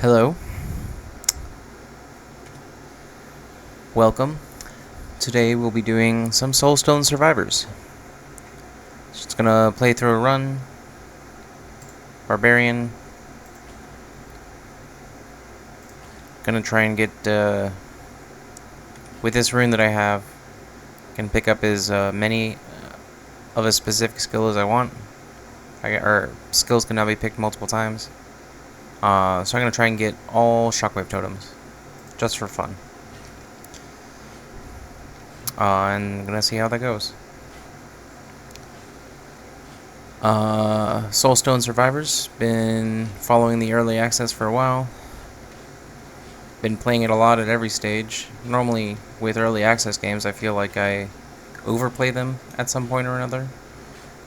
Hello, welcome. Today we'll be doing some Soulstone Survivors. Just gonna play through a run. Barbarian. Gonna try and get, with this rune that I have, can pick up as many of a specific skill as I want. Our skills can now be picked multiple times. So I'm gonna try and get all Shockwave totems, just for fun. And I'm gonna see how that goes. Soulstone Survivors, been following the early access for a while. Been playing it a lot at every stage. Normally, with early access games, I feel like I overplay them at some point or another.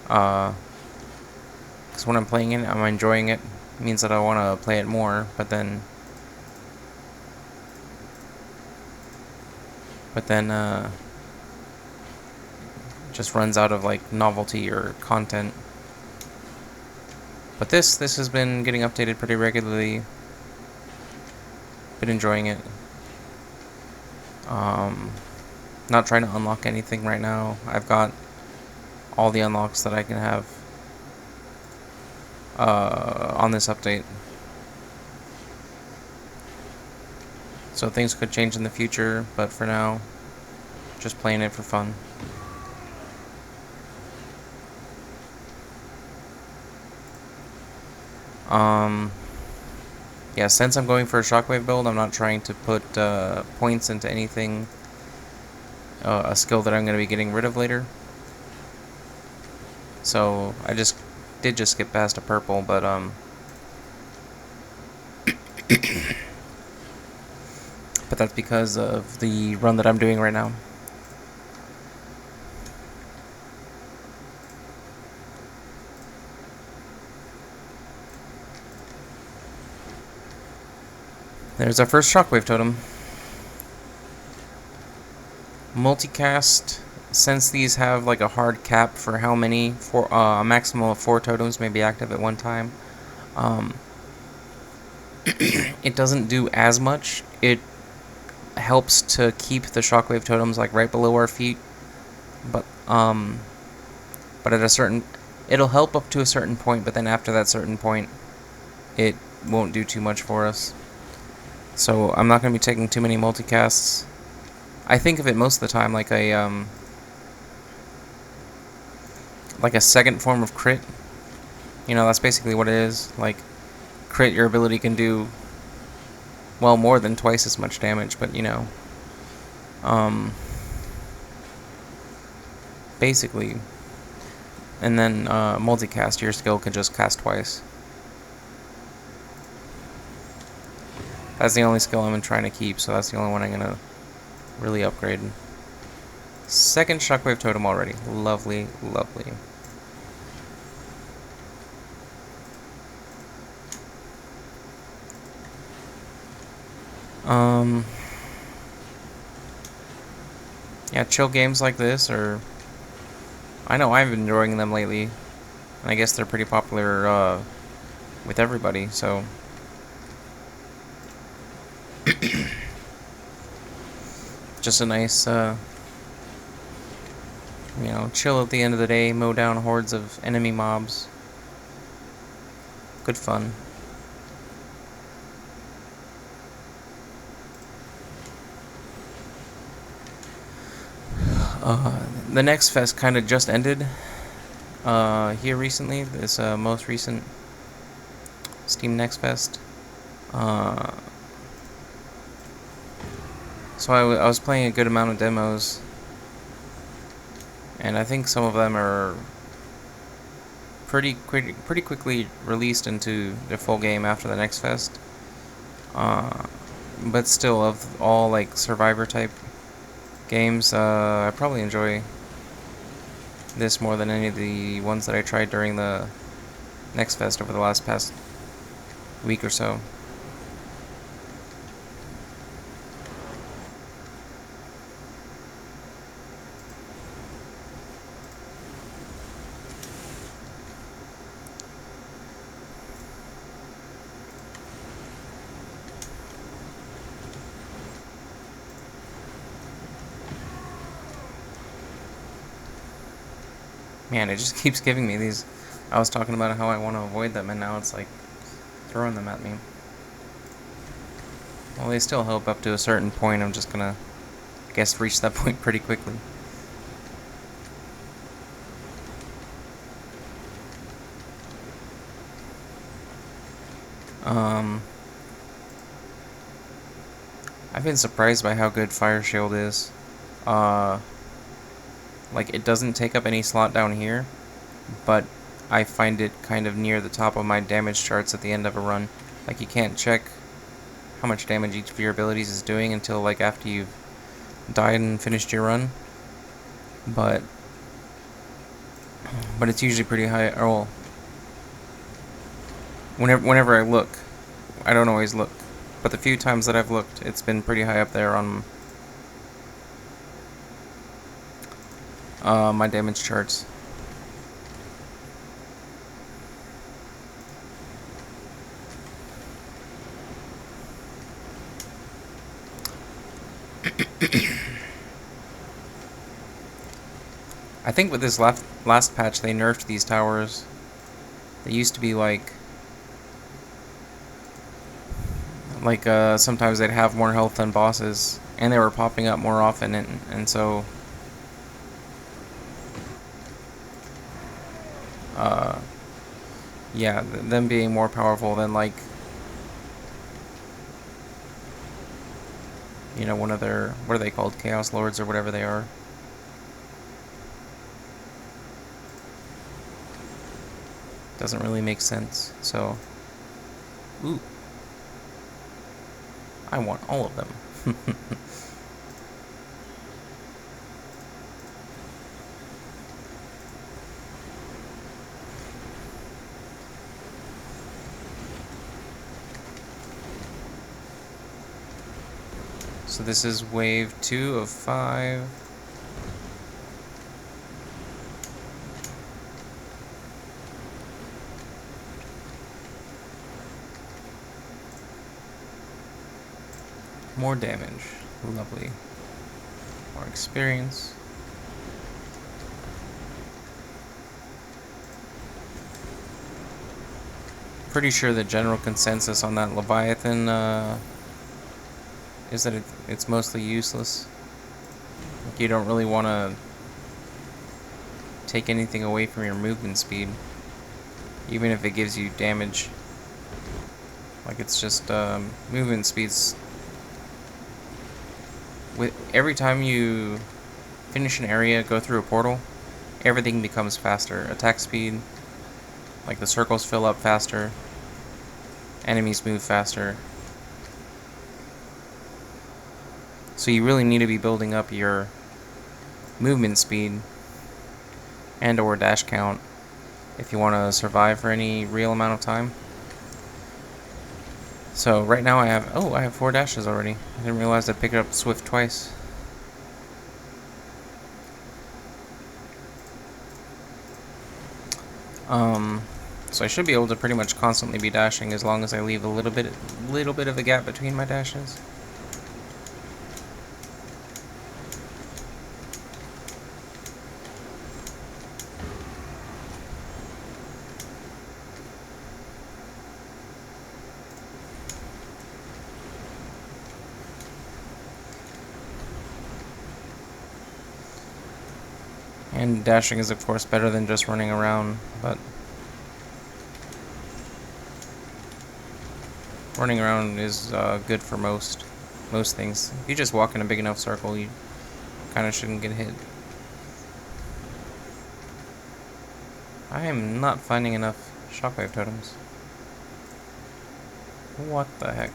Because when I'm playing it, I'm enjoying it. It means that I want to play it more, but then just runs out of like novelty or content. But this has been getting updated pretty regularly. Been enjoying it. Not trying to unlock anything right now. I've got all the unlocks that I can have on this update. So things could change in the future, but for now, just playing it for fun. Yeah, since I'm going for a Shockwave build, I'm not trying to put points into anything, a skill that I'm going to be getting rid of later. So I did just skip past a purple, but but that's because of the run that I'm doing right now. There's our first Shockwave totem. Multicast, since these have like a hard cap for how many, a maximum of 4 totems may be active at one time, it doesn't do as much. It helps to keep the Shockwave totems like right below our feet, but at a certain, it'll help up to a certain point, but then after that certain point, it won't do too much for us. So I'm not going to be taking too many multicasts. I think of it most of the time like a second form of crit. You know, that's basically what it is. Like, crit, your ability can do, well, more than twice as much damage, but, you know, basically. And then multicast, your skill can just cast twice. That's the only skill I'm trying to keep, so that's the only one I'm going to really upgrade. Second Shockwave totem already. Lovely, lovely. Yeah, chill games like this are... I know I've been enjoying them lately. And I guess they're pretty popular with everybody, so... Just a nice, you know, chill at the end of the day, mow down hordes of enemy mobs. Good fun. The next fest kind of just ended here recently. This most recent Steam Next Fest. So I was playing a good amount of demos, and I think some of them are pretty quickly released into the full game after the next fest. But still, of all like Survivor type games, I probably enjoy this more than any of the ones that I tried during the next fest over the past week or so. Man, it just keeps giving me these. I was talking about how I want to avoid them, and now it's like throwing them at me. Well, they still help up to a certain point. I'm just gonna, I guess, reach that point pretty quickly. I've been surprised by how good Fire Shield is. Like, it doesn't take up any slot down here, but I find it kind of near the top of my damage charts at the end of a run. Like, you can't check how much damage each of your abilities is doing until, like, after you've died and finished your run. But it's usually pretty high. Or, well, whenever I look, I don't always look. But the few times that I've looked, it's been pretty high up there on my damage charts. I think with this last patch, they nerfed these towers. They used to be like sometimes they'd have more health than bosses, and they were popping up more often, and so yeah, them being more powerful than, like, you know, one of their, what are they called, Chaos Lords or whatever they are. Doesn't really make sense. So, ooh, I want all of them. So this is wave 2 of 5. More damage. Lovely. More experience. Pretty sure the general consensus on that Leviathan is that it's mostly useless. Like, you don't really want to take anything away from your movement speed, even if it gives you damage. Like, it's just movement speeds. With every time you finish an area, go through a portal, everything becomes faster. Attack speed, like the circles fill up faster, enemies move faster. So you really need to be building up your movement speed and or dash count if you want to survive for any real amount of time. So right now I have 4 dashes already. I didn't realize I picked up Swift twice. So I should be able to pretty much constantly be dashing as long as I leave a little bit of a gap between my dashes. And dashing is, of course, better than just running around, but running around is good for most things. If you just walk in a big enough circle, you kind of shouldn't get hit. I am not finding enough Shockwave totems. What the heck?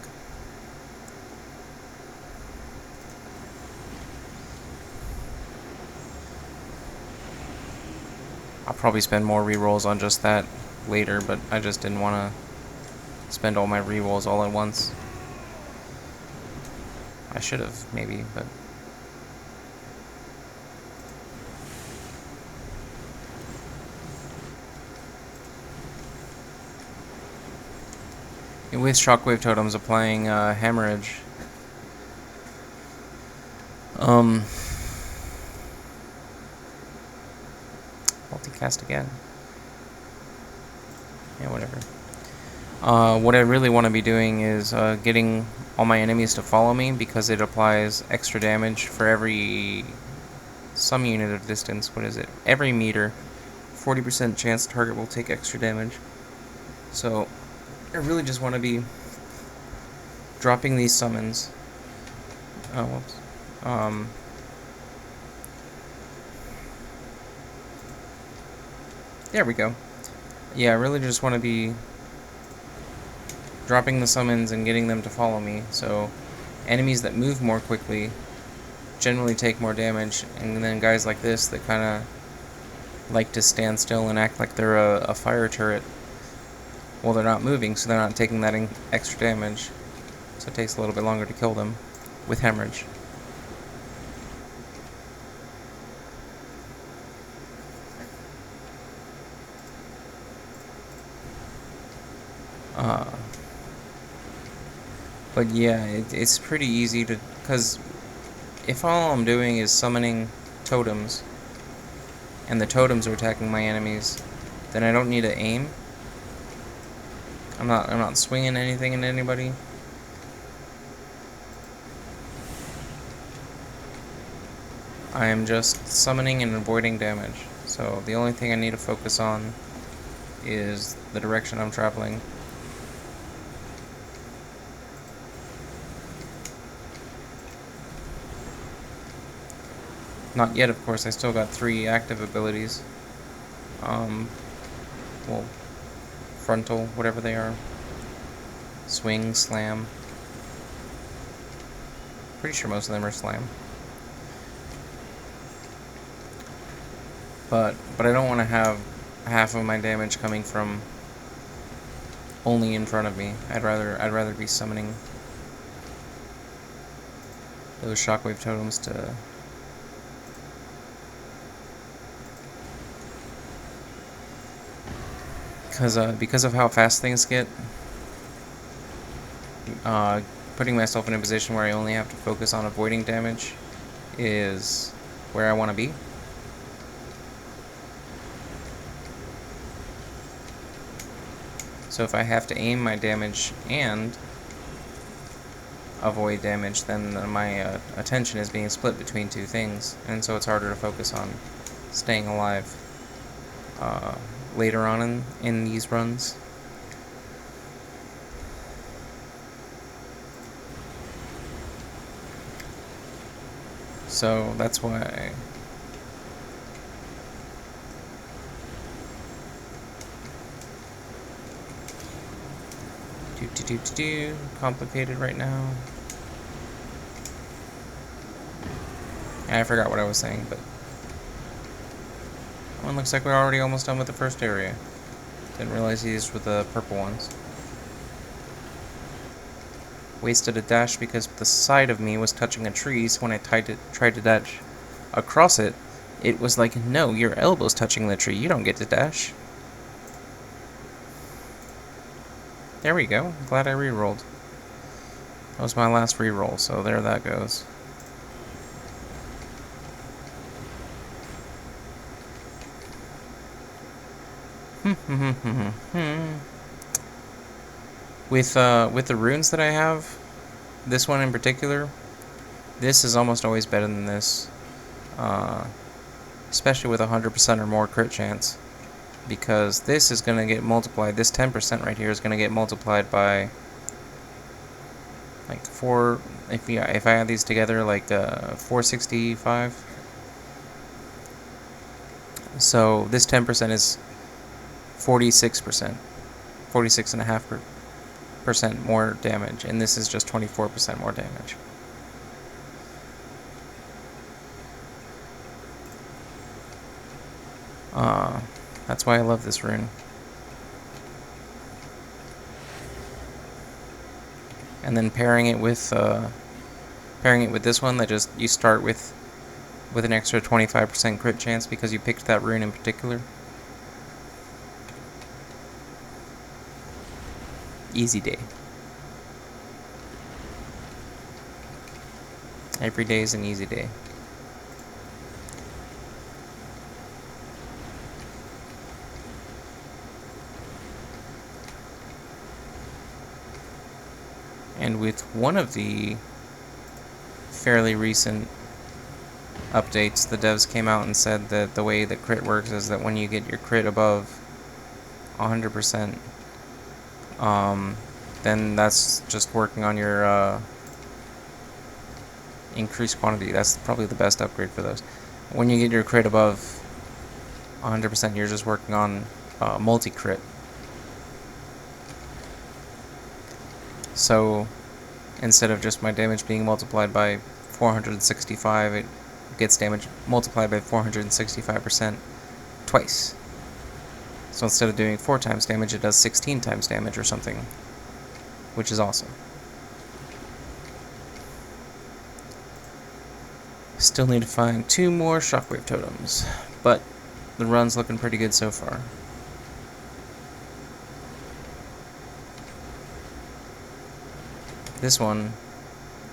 I'll probably spend more rerolls on just that later, but I just didn't want to spend all my rerolls all at once. I should have, maybe, but... with Shockwave totems applying Hemorrhage, cast again. Yeah, whatever. What I really want to be doing is getting all my enemies to follow me, because it applies extra damage for every some unit of distance. What is it? Every meter, 40% chance target will take extra damage. So I really just want to be dropping these summons. Oh, whoops. There we go. Yeah, I really just want to be dropping the summons and getting them to follow me, so enemies that move more quickly generally take more damage, and then guys like this that kind of like to stand still and act like they're a fire turret, well, they're not moving, so they're not taking that extra damage, so it takes a little bit longer to kill them with hemorrhage. But yeah, it's pretty easy to, because if all I'm doing is summoning totems, and the totems are attacking my enemies, then I don't need to aim. I'm not swinging anything at anybody. I am just summoning and avoiding damage. So the only thing I need to focus on is the direction I'm traveling. Not yet, of course. I still got 3 active abilities. Well, frontal, whatever they are. Swing, slam. Pretty sure most of them are slam. But I don't want to have half of my damage coming from only in front of me. I'd rather be summoning those shockwave totems to because of how fast things get, putting myself in a position where I only have to focus on avoiding damage is where I want to be. So if I have to aim my damage and avoid damage, then my attention is being split between 2 things, and so it's harder to focus on staying alive later on in these runs. So that's why complicated right now. I forgot what I was saying, but one looks like we're already almost done with the first area. Didn't realize these were the purple ones. Wasted a dash because the side of me was touching a tree, so when I tried to dash across it, it was like, no, your elbow's touching the tree, you don't get to dash. There we go. Glad I re-rolled. That was my last re-roll, so there that goes. With the runes that I have, this one in particular, this is almost always better than this. Especially with 100% or more crit chance. Because this is going to get multiplied, this 10% right here is going to get multiplied by like 4, if I add these together, like 465. So this 10% is 46%, 46.5% more damage, and this is just 24% more damage. That's why I love this rune. And then pairing it with this one, that just you start with an extra 25% crit chance because you picked that rune in particular. Easy day. Every day is an easy day. And with one of the fairly recent updates, the devs came out and said that the way that crit works is that when you get your crit above 100%, then that's just working on your increased quantity. That's probably the best upgrade for those. When you get your crit above 100%, you're just working on multi-crit. So instead of just my damage being multiplied by 465, it gets damage multiplied by 465% twice. So instead of doing 4 times damage, it does 16 times damage or something, which is awesome. Still need to find 2 more Shockwave totems, but the run's looking pretty good so far. This one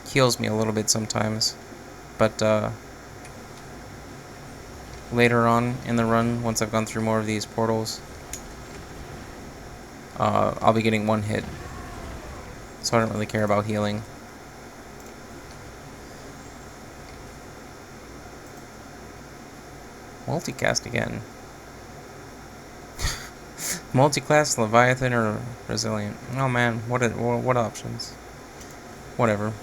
heals me a little bit sometimes, but later on in the run, once I've gone through more of these portals, I'll be getting 1 hit, so I don't really care about healing. Multicast again. Multiclass, Leviathan, or Resilient. Oh man, what options? Whatever.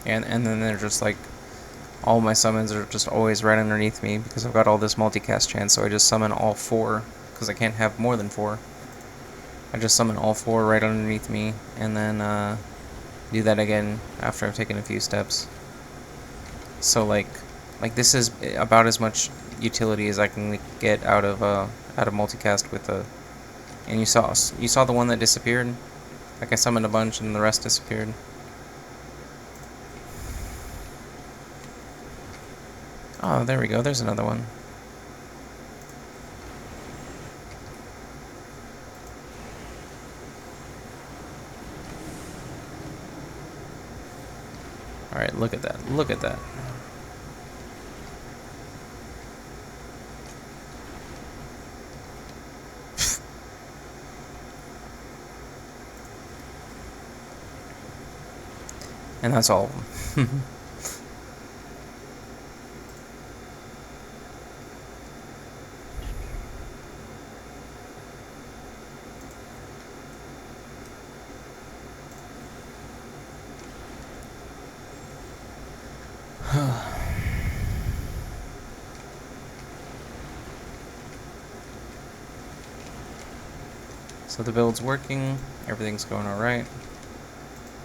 And then they're just like, all my summons are just always right underneath me because I've got all this multicast chance, so I just summon all 4, because I can't have more than 4. I just summon all 4 right underneath me, and then do that again after I've taken a few steps. So like this is about as much utility as I can get out of multicast with a. And you saw the one that disappeared. Like I summoned a bunch and the rest disappeared. Oh, there we go. There's another one. Alright, look at that. Look at that. And that's all of them. So the build's working, everything's going alright.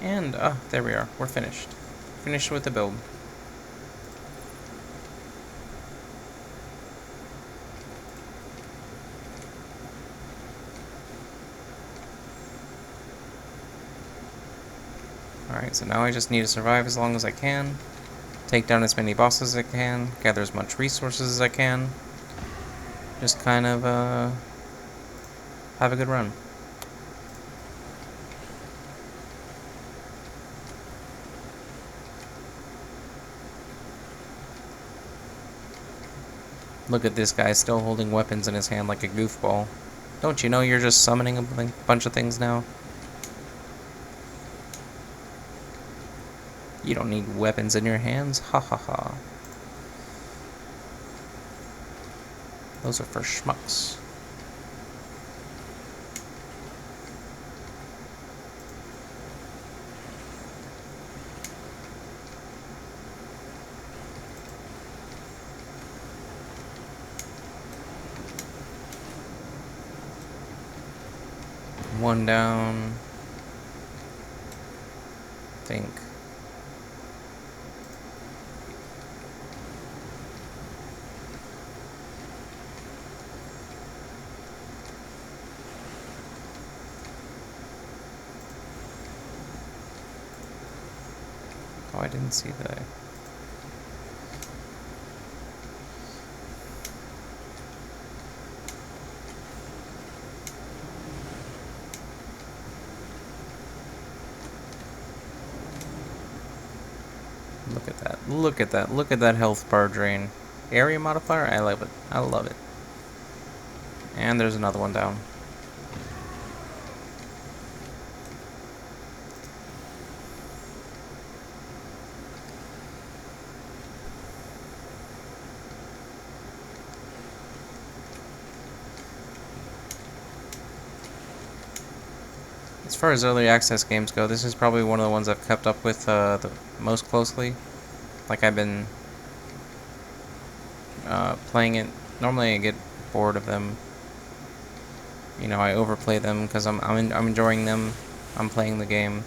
And, there we are, we're finished. Finished with the build. Alright, so now I just need to survive as long as I can, take down as many bosses as I can, gather as much resources as I can, just kind of, have a good run. Look at this guy still holding weapons in his hand like a goofball. Don't you know you're just summoning a bunch of things now? You don't need weapons in your hands, ha ha ha. Those are for schmucks. One down. Think. Oh, I didn't see that. Look at that. Look at that. Look at that health bar drain. area modifier. I love it. I love it. And there's another one down. As far as early access games go, this is probably one of the ones I've kept up with the most closely. Like, I've been playing it. Normally I get bored of them. You know, I overplay them because I'm enjoying them. I'm playing the game.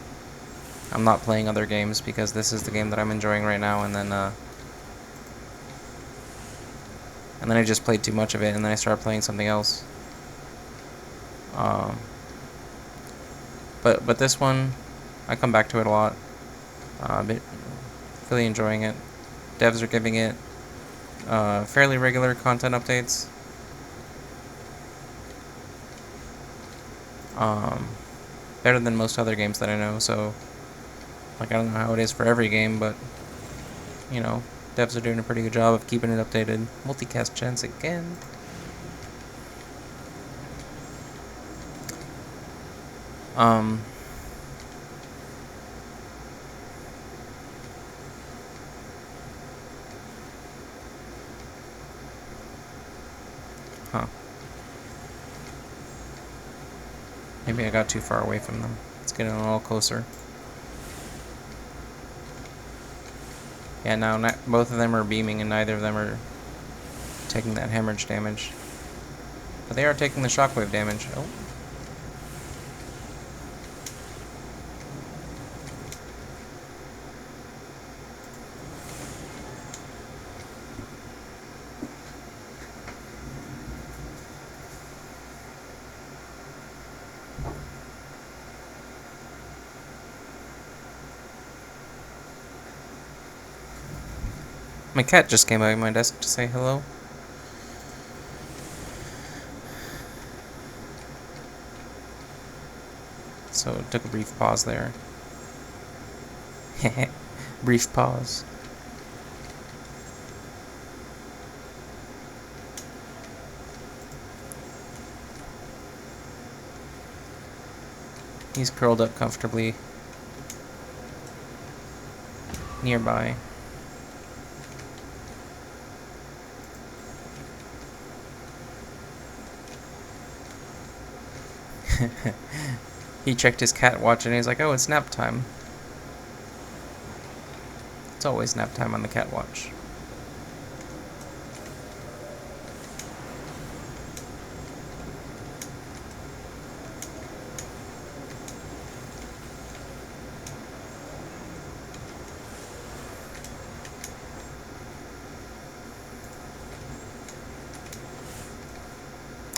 I'm not playing other games because this is the game that I'm enjoying right now, and then I just played too much of it, and then I started playing something else. But this one, I come back to it a lot. Really enjoying it. Devs are giving it fairly regular content updates. Better than most other games that I know, so like, I don't know how it is for every game, but you know, devs are doing a pretty good job of keeping it updated. Multicast chance again. Huh. Maybe I got too far away from them. It's getting a little closer. Yeah, now both of them are beaming and neither of them are taking that hemorrhage damage. But they are taking the shockwave damage. Oh. My cat just came by my desk to say hello. So it took a brief pause there. Brief pause. He's curled up comfortably nearby. He checked his cat watch and he's like, oh, it's nap time. It's always nap time on the cat watch.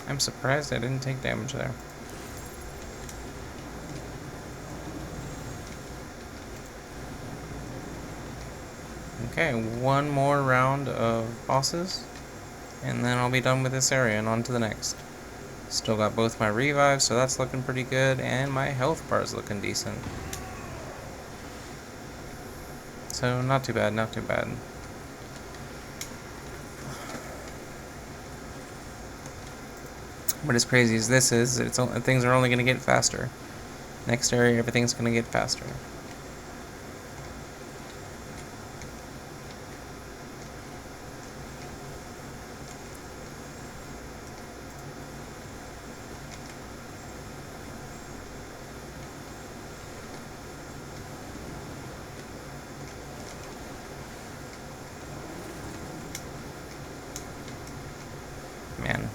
I'm surprised I didn't take damage there. Okay, one more round of bosses, and then I'll be done with this area and on to the next. Still got both my revives, so that's looking pretty good, and my health bar is looking decent. So not too bad, not too bad. What is crazy is things are only going to get faster. Next area, everything's going to get faster. Man.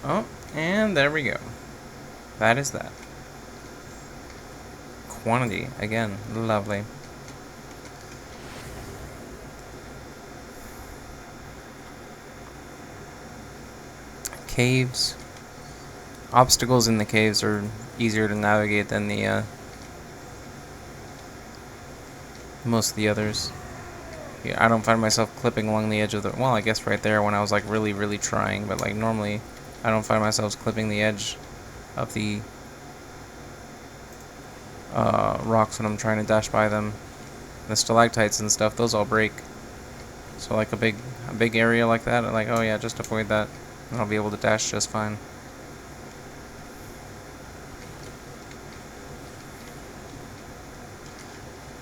Oh, and there we go. That is that. Quantity, again, lovely. Caves. Obstacles in the caves are easier to navigate than the most of the others. Yeah, I don't find myself clipping along the edge of the... Well, I guess right there when I was like really trying, but like normally I don't find myself clipping the edge of the rocks when I'm trying to dash by them. The stalactites and stuff, those all break. So like a big area like that, I'm like, oh yeah, just avoid that, and I'll be able to dash just fine.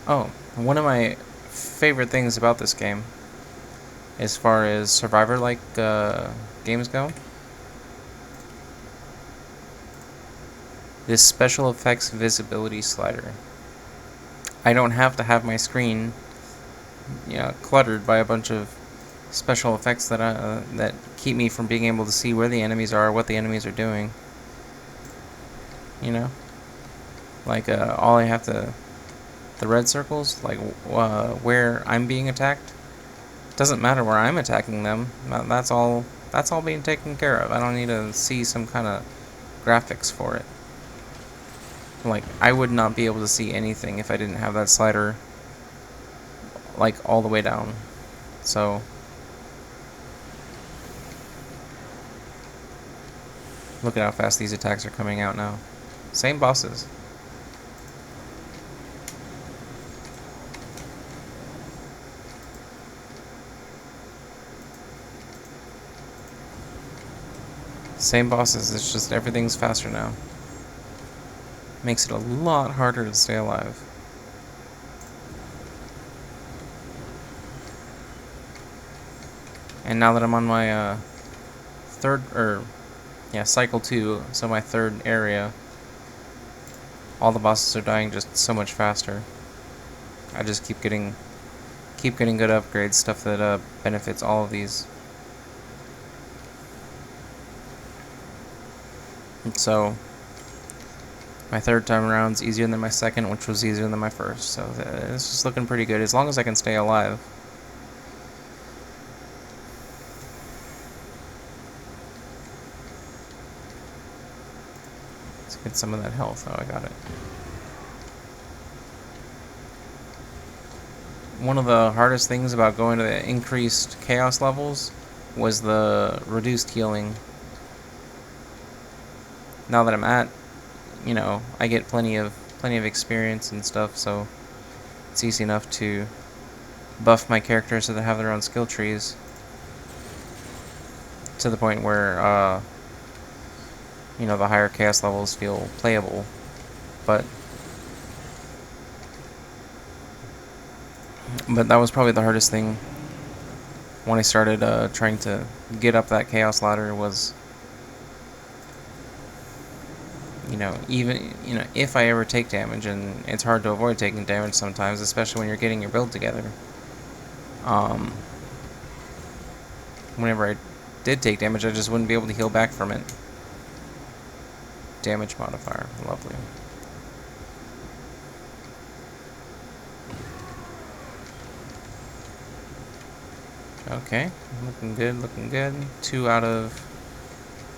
Oh, one of my favorite things about this game, as far as Survivor-like games go, this special effects visibility slider. I don't have to have my screen, cluttered by a bunch of special effects that keep me from being able to see where the enemies are, what the enemies are doing. You know, like all I have to, the red circles, like where I'm being attacked. Doesn't matter where I'm attacking them. That's all. That's all being taken care of. I don't need to see some kind of graphics for it. Like, I would not be able to see anything if I didn't have that slider, like, all the way down. So, look at how fast these attacks are coming out now. Same bosses. Same bosses, it's just everything's faster now. Makes it a lot harder to stay alive. And now that I'm on my cycle 2, so my third area, all the bosses are dying just so much faster. I just keep getting good upgrades, stuff that benefits all of these. And so my third time around's easier than my second, which was easier than my first. So it's just looking pretty good, as long as I can stay alive. Let's get some of that health. Oh, I got it. One of the hardest things about going to the increased chaos levels was the reduced healing. Now that I'm at, I get plenty of experience and stuff, so it's easy enough to buff my characters so they have their own skill trees, to the point where the higher chaos levels feel playable. But that was probably the hardest thing when I started trying to get up that chaos ladder, was even if I ever take damage, and it's hard to avoid taking damage sometimes, especially when you're getting your build together. Whenever I did take damage, I just wouldn't be able to heal back from it. Damage modifier, lovely. Okay, looking good, looking good. 2 out of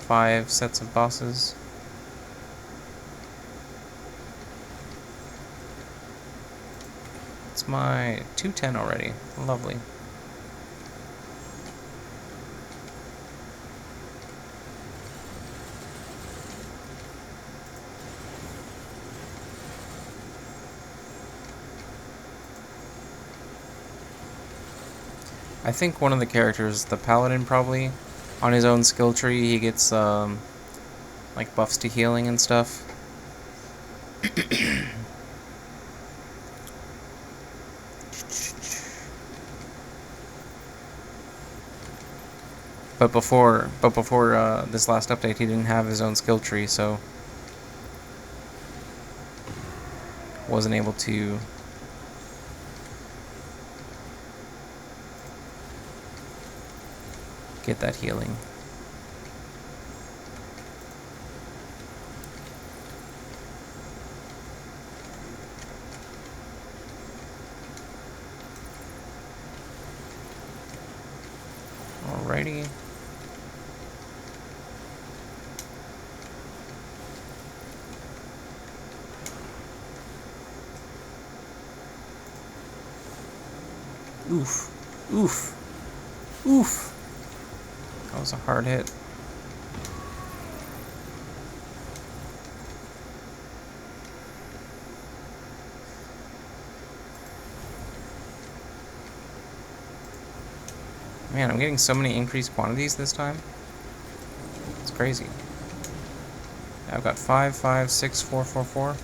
5 sets of bosses. It's my 210 already. Lovely. I think one of the characters, the paladin, probably, on his own skill tree, he gets like buffs to healing and stuff. But before this last update, he didn't have his own skill tree, so wasn't able to get that healing. Alrighty. Oof. Oof. Oof. That was a hard hit. Man, I'm getting so many increased quantities this time. It's crazy. I've got 5, 5, 6, 4, 4, 4.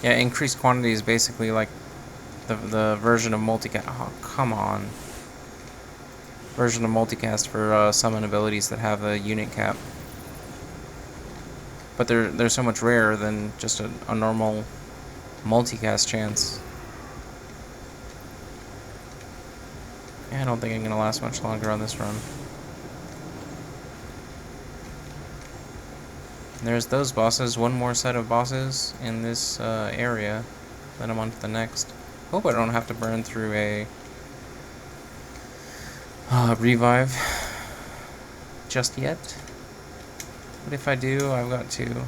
Yeah, increased quantity is basically like the version of multicast. Oh, come on. Version of multicast for summon abilities that have a unit cap. But they're so much rarer than just a normal multicast chance. Yeah, I don't think I'm gonna last much longer on this run. There's those bosses, one more set of bosses in this area. Then I'm on to the next. Hope I don't have to burn through a revive just yet. But if I do, I've got to.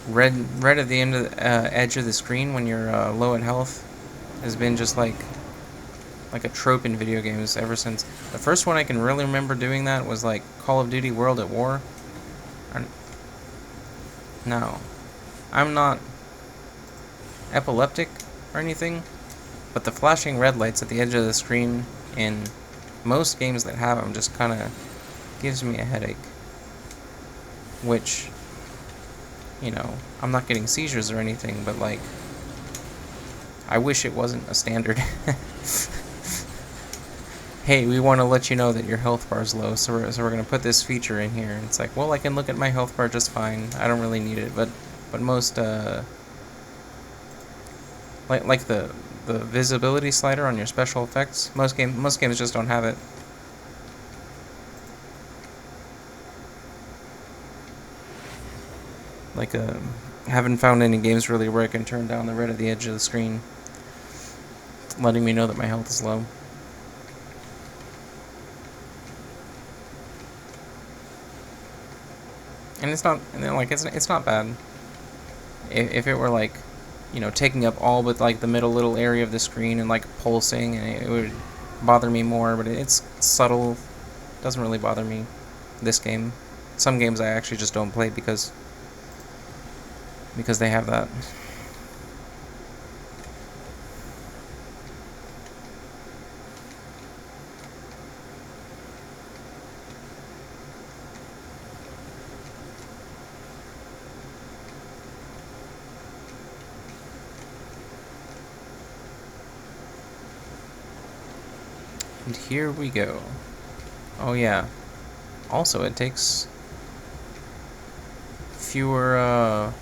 Red at the end of the edge of the screen when you're low in health has been just like a trope in video games ever since. The first one I can really remember doing that was like Call of Duty World at War. No, I'm not epileptic or anything, but the flashing red lights at the edge of the screen in most games that have them just kind of gives me a headache. Which, you know, I'm not getting seizures or anything, but like, I wish it wasn't a standard. Hey, we want to let you know that your health bar is low, so we're going to put this feature in here. And it's like, well, I can look at my health bar just fine. I don't really need it, but most like the visibility slider on your special effects, most games just don't have it. Like haven't found any games really where I can turn down the red at the edge of the screen, letting me know that my health is low. And it's not, like, it's not bad. If it were like, you know, taking up all but like the middle little area of the screen and like pulsing, and it would bother me more. But it's subtle, doesn't really bother me. This game, some games I actually just don't play because they have that. And here we go. Oh yeah. Also, it takes fewer,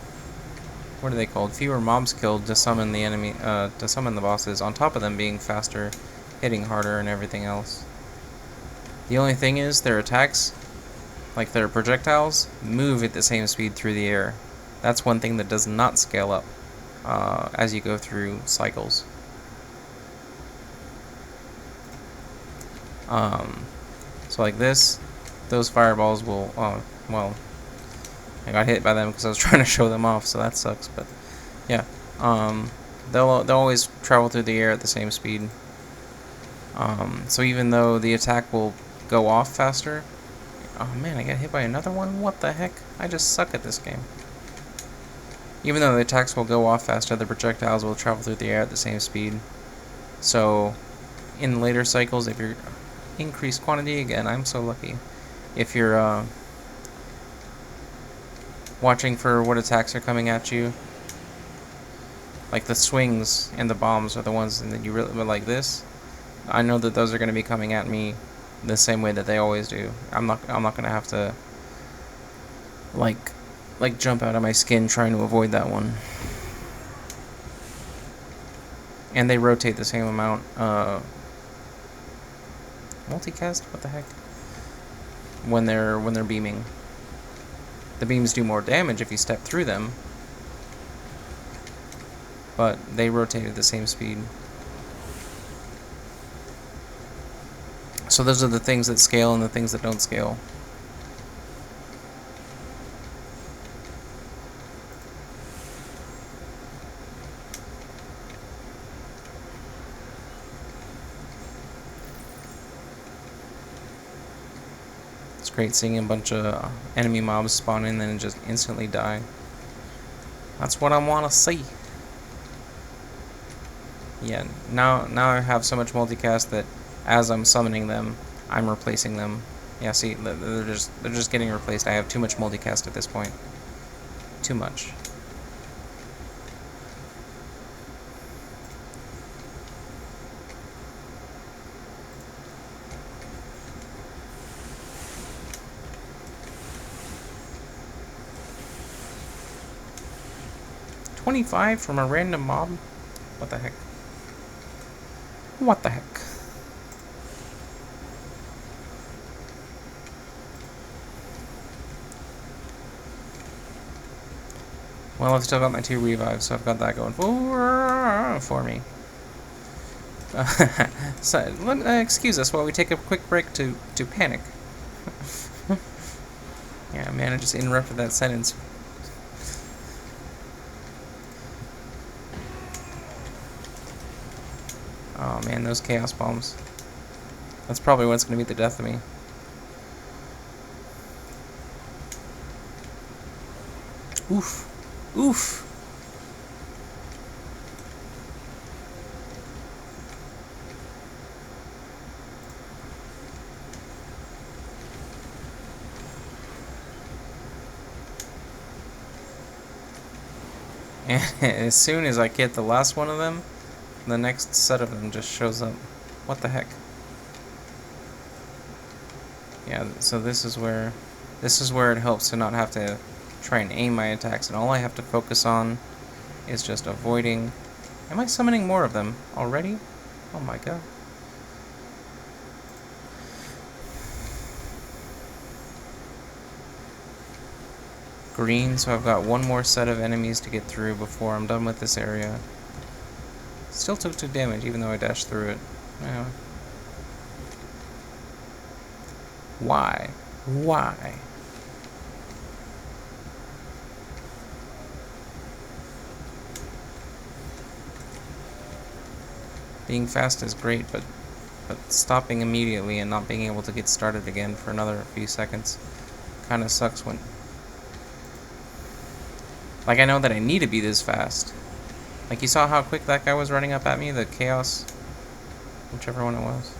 what are they called? Fewer mobs killed to summon the enemy, to summon the bosses, on top of them being faster, hitting harder, and everything else. The only thing is, their attacks, like their projectiles, move at the same speed through the air. That's one thing that does not scale up as you go through cycles. So like this, those fireballs will, well, I got hit by them because I was trying to show them off, so that sucks, but yeah. They'll always travel through the air at the same speed. So even though the attack will go off faster, oh man, I got hit by another one? What the heck? I just suck at this game. Even though the attacks will go off faster, the projectiles will travel through the air at the same speed. So in later cycles, if you're increased quantity, again, I'm so lucky. If you're watching for what attacks are coming at you, like the swings and the bombs are the ones that you really like. This, I know that those are going to be coming at me the same way that they always do. I'm not going to have to like jump out of my skin trying to avoid that one. And they rotate the same amount. Multicast? What the heck? When they're beaming. The beams do more damage if you step through them, but they rotate at the same speed. So those are the things that scale and the things that don't scale. It's great seeing a bunch of enemy mobs spawn in and then just instantly die. That's what I want to see. Yeah, now I have so much multicast that as I'm summoning them, I'm replacing them. Yeah, see, they're just getting replaced. I have too much multicast at this point. Too much. $25 from a random mob? What the heck? What the heck? Well, I've still got my 2 revives, so I've got that going for me. So, excuse us while we take a quick break to panic. Yeah, man, I just interrupted that sentence. Oh man, those chaos bombs. That's probably what's going to be the death of me. Oof. Oof. And as soon as I get the last one of them, the next set of them just shows up. What the heck? Yeah, so this is where it helps to not have to try and aim my attacks, and all I have to focus on is just avoiding. Am I summoning more of them already? Oh my god. Green, so I've got one more set of enemies to get through before I'm done with this area. Still took 2 damage, even though I dashed through it. Anyway. Why? Why? Being fast is great, but stopping immediately and not being able to get started again for another few seconds kind of sucks when... Like, I know that I need to be this fast. Like, you saw how quick that guy was running up at me? The Chaos... Whichever one it was.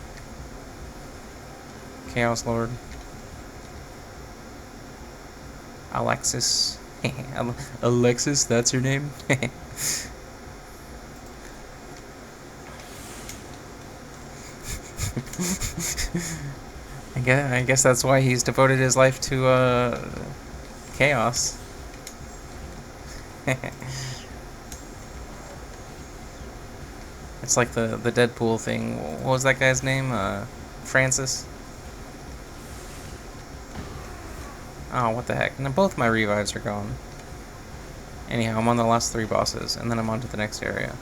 Chaos Lord. Alexis. Alexis, that's your name? I guess that's why he's devoted his life to chaos. It's like the Deadpool thing. What was that guy's name? Francis? Oh, what the heck. Now both my revives are gone. Anyhow, I'm on the last 3 bosses, and then I'm on to the next area.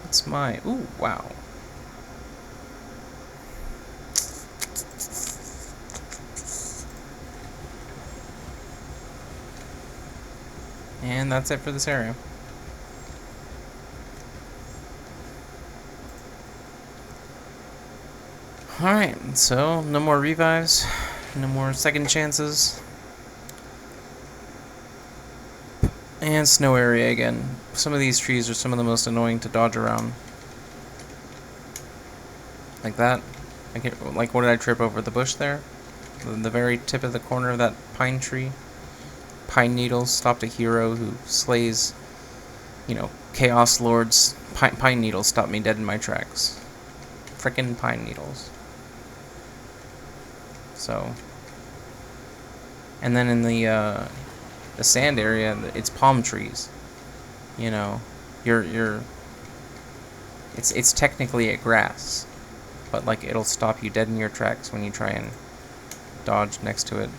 What's my... Ooh, wow. And that's it for this area. Alright, so no more revives, no more second chances. And snow area again. Some of these trees are some of the most annoying to dodge around. Like that. Like, what did I trip over? The bush there? The very tip of the corner of that pine tree? Pine needles stopped a hero who slays, Chaos Lords. Pine needles stopped me dead in my tracks. Frickin' pine needles. So. And then in the the sand area, it's palm trees. You know, you're it's technically a grass, but like it'll stop you dead in your tracks when you try and dodge next to it.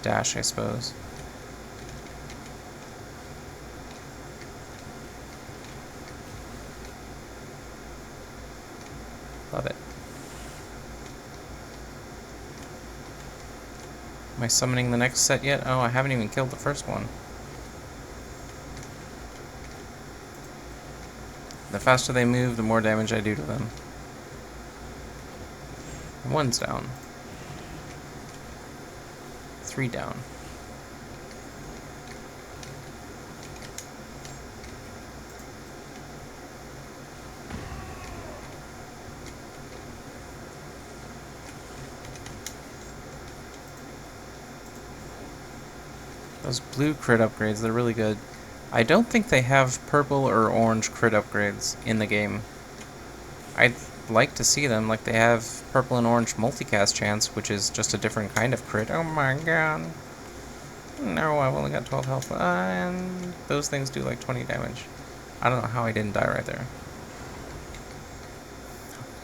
Dash, I suppose. Love it. Am I summoning the next set yet? Oh, I haven't even killed the first one. The faster they move, the more damage I do to them. One's down. 3 down. Those blue crit upgrades, they're really good. I don't think they have purple or orange crit upgrades in the game. I'd like to see them, like they have purple and orange multicast chance, which is just a different kind of crit. Oh my god. No, I've only got 12 health, and those things do like 20 damage. I don't know how I didn't die right there.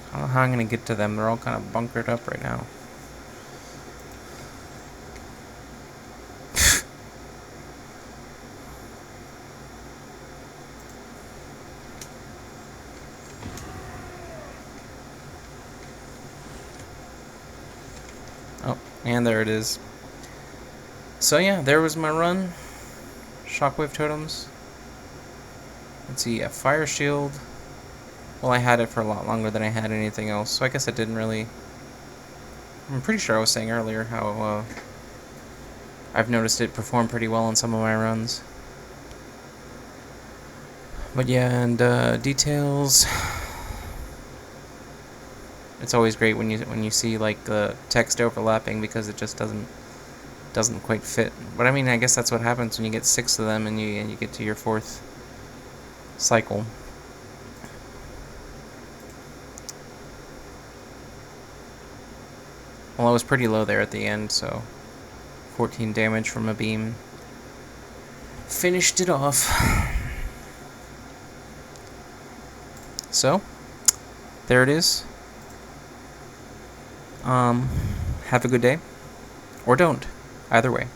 I don't know how I'm gonna get to them, they're all kind of bunkered up right now. Oh, and there it is. So yeah, there was my run. Shockwave totems. Let's see, a fire shield. Well, I had it for a lot longer than I had anything else, so I guess it didn't really... I'm pretty sure I was saying earlier how I've noticed it perform pretty well on some of my runs. But yeah, and details... It's always great when you see like the text overlapping because it just doesn't quite fit. But I mean, I guess that's what happens when you get 6 of them and you get to your 4th cycle. Well, I was pretty low there at the end, so 14 damage from a beam finished it off. So, there it is. Have a good day. Or don't. Either way.